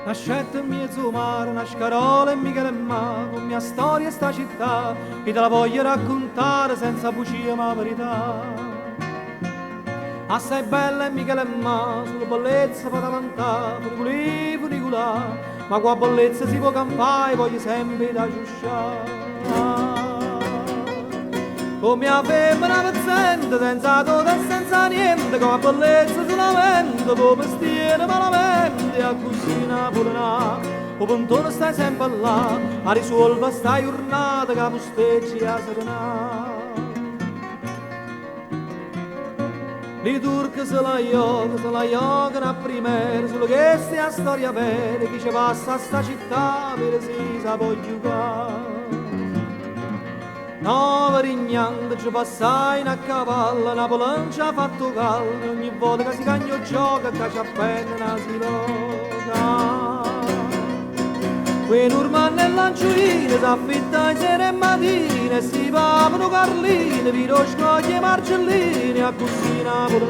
Nascette in mezzo mare, una scarola e Michele e ma, con mia storia e sta città, che te la voglio raccontare senza bugie ma verità. Assai bella e Michele e ma, sulla bellezza fa da vantare, funicolà, ma qua bellezza si può campare, voglio sempre da ciusciare. Come a femmina pezzente, senza tutto e senza niente, con la bellezza solamente, può vestire malamente, a cucina pure là. O pontone stai sempre là, a risolvere sta giornata che posteggi a serenà. I turchi se la giocano a primera, solo che stia storia vera, chi ci passa a sta città, per si sa può giocare. No, varignando ci passai a cavallo, Napoleon ci ha fatto caldo, ogni volta che si cagno gioca, che ci appena una si loca. Qui Normanno e Lanciuine, s'affitta in sera e mattina, e si papano carline, vino scoglie e marcellini, a cucina pure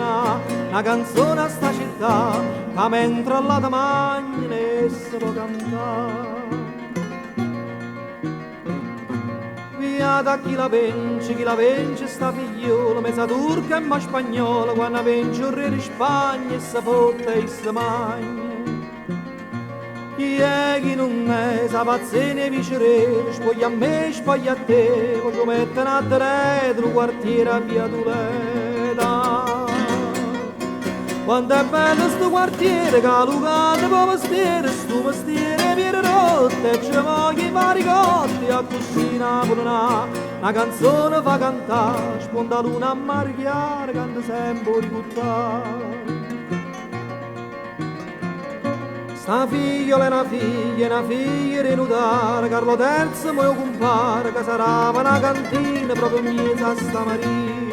una canzone a sta città, che mentre alla tamagna ne si può cantare. Da chi la vence sta figliola, mezza turca e ma spagnola, quando vence un re di Spagna e si fotte e si magna. Chi è chi non è, sa pazzene e vicerere, spoglia a me, spoglia a te, poi ci mettono a dietro, quartiere a via Tuleta. Quanto è bello sto quartiere, che Lucano può vestire, sto mestiere viene rotte, e ci voglio i vari cotti, a cucina pure una canzone fa cantare, sponda luna a marchiare, canta sempre di buttare. Sta figliola è una figlia rinudare, Carlo III mio compare, che sarà una cantina proprio in mezzo a sta marina.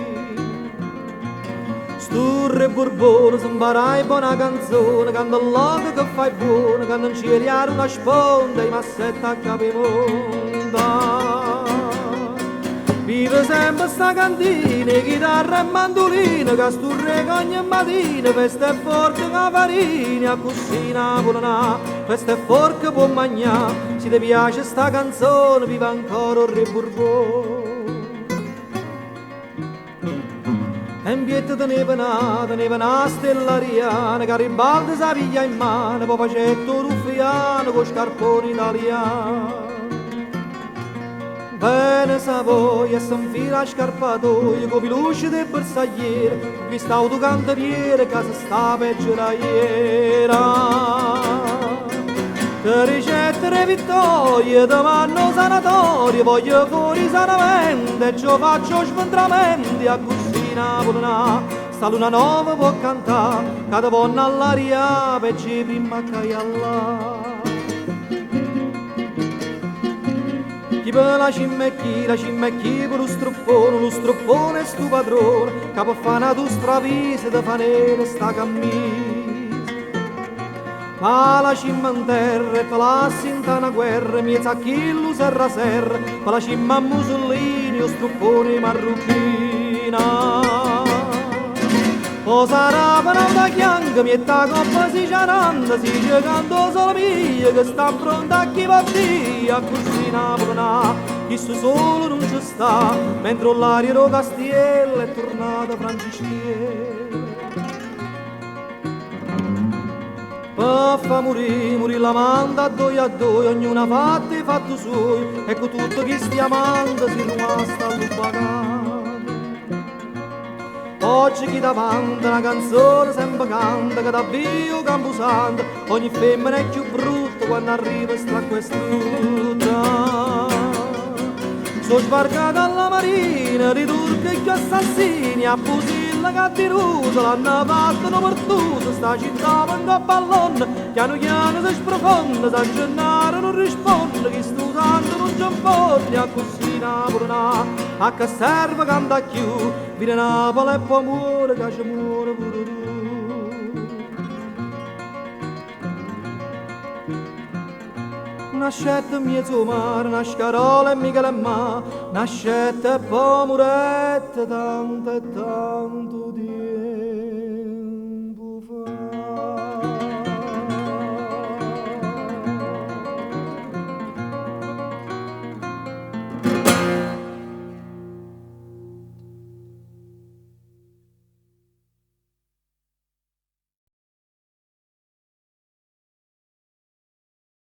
Sturre e Borbone, s'imparai buona canzone, canta il logo che fai buono, canta in cieliare una sponda, i massetti a capimonda. Vive sempre sta cantina, chitarra e mandolina, che sturre ogni mattina, festa e forca che farina, a cucina pure una, festa e forca può mangiare, se ti piace sta canzone, viva ancora il re Borbone. E in pietà teneva una stella ariana, Garibaldi sa piglia in mano, poi facetto ruffiano con scarponi italiani. Bene Savoia, s'infila a scarpatoio, con peluche del bersagliere, visto autocantariere che si sta peggio da ieri. Che ricette e vittorie, domani sanatorio, voglio fuori sanamente, e ci faccio sventramenti, a cucina pure sta luna nuova può cantare, cada donna all'aria, peggi prima che all'aria. Chi per la cimma e chi per lo struppone è sto padrone, che può fare una tua stravisa, da fa nera sta cammina. Pa la cimma in terra e te la sinta una guerra, miezza a chillo serra serra, pa la cimma a Mussolini o struppone marruchina. O sarà per una chianga, mietta coppa si ciaranda, si giocando solo mia, che sta pronta a chi va via, a cucina pure chi sto solo non ci sta, mentre l'aria Castiello è tornata Francischiera. Fa morì la manda a due, ognuna fatta i fatti suoi, ecco tutto chi stia amando si rimasta all'ubacare. Oggi chi davanti una canzone sempre canta, che da Dio Camposanto, ogni femmina è più brutta quando arriva sta quest'uta. Sono sbarcata alla marina, di turchi e gli assassini, a Pusilla cattirusa, l'hanno fatto perduta, sta città venga a pallone, piano piano si sprofonda, San Gennaro non risponde, chi sto usando non c'è fondi, a cucina pure a che serve canta più, vire Napoli e poi muore, che ci muore pure tu. Nascette in mezzo mare, una scarola e Michele e ma, nascette e poi murette tanto e tanto di